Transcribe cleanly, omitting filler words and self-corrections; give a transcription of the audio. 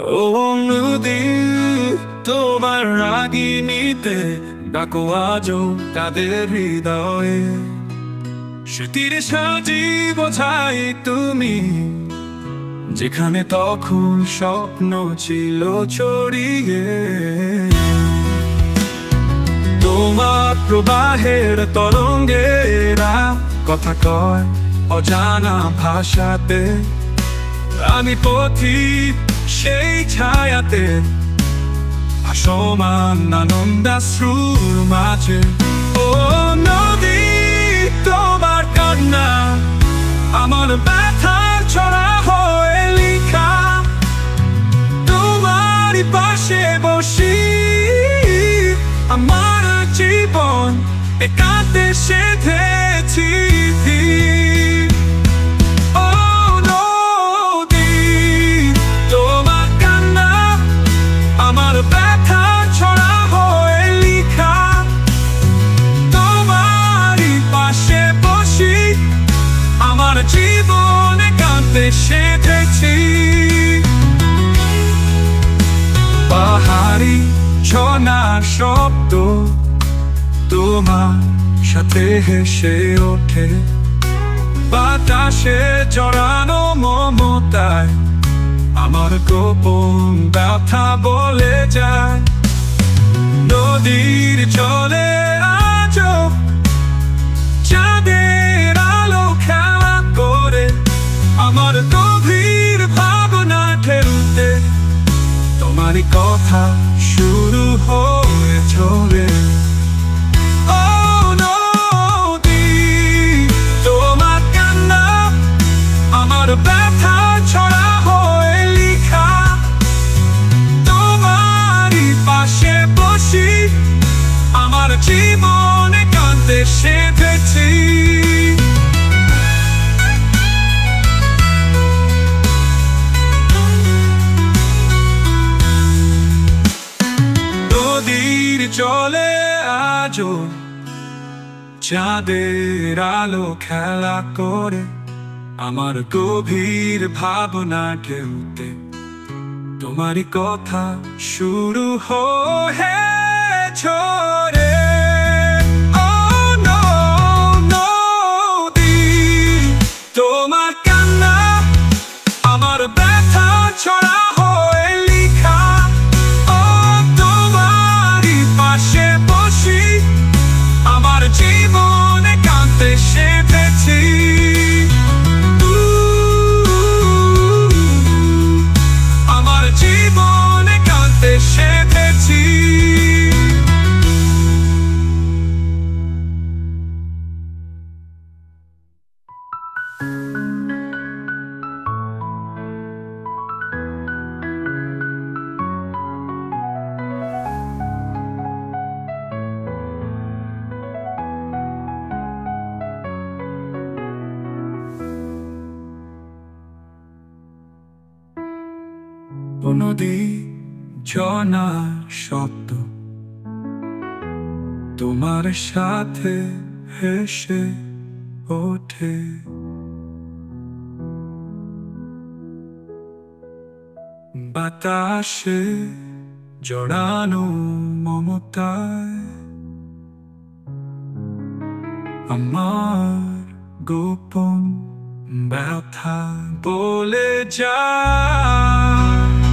ও নদী, তোমার রাগিনীতে ডাকো আজও তাদের হৃদয়ে। স্মৃতির সাজি বোঝাই তুমি, যেখানে তখন স্বপ্ন ছিল ছড়িয়ে। তোমার প্রবাহের তরঙ্গেরা কথা কয় অজানা ভাষাতে। আমি পথিক সেই ছায়াতে, ভাসমান আনন্দাশ্রুর মাঝে। ও নদী, তোমার কান্না আমার ব্যথার ছড়া হয়ে লিখা। তোমারই পাশে বসি আমার জীবন একান্তে সেধেছি। জীবনে কাঁদতে সেধেছি। পাহাড়ি ঝর্ণার শব্দ তোমার সাথে হেসে ওঠে। বাতাসে জড়ানো মমতায় আমার গোপন ব্যথা বলে যায়। নদীর জলে আজও চাঁদের আলো খেলা করে। আমার গভীর ভাবনা ঢেউতে তোমারই কথা শুরু হয়ে চলে। ও নদী, তোমার কান্না আমার ব্যথা ছড়া হয়ে লিখা। তোমারই পাশে বসি আমার জীবনে কাঁদতে সেধেছি। নদীর জলে আজও চাঁদের আলো খেলা করে। আমার গভীর ভাবনা ঢেউতে তোমারই কথা শুরু হয়ে ঝরে। ও নদী, তোমার কান্না আমার ব্যথা ছড়া হয়ে লিখা। ও তোমারই পাশে বসি আমার জীবনে কাঁদতে সেধেছি। আমার জীবনে কাঁদতে সেধেছি। নদী ঝর্ণার শব্দ তোমার সাথে হেসে ওঠে। বাতাসে জড়ানো মমতায় আমার গোপন ব্যথা বলে যায়।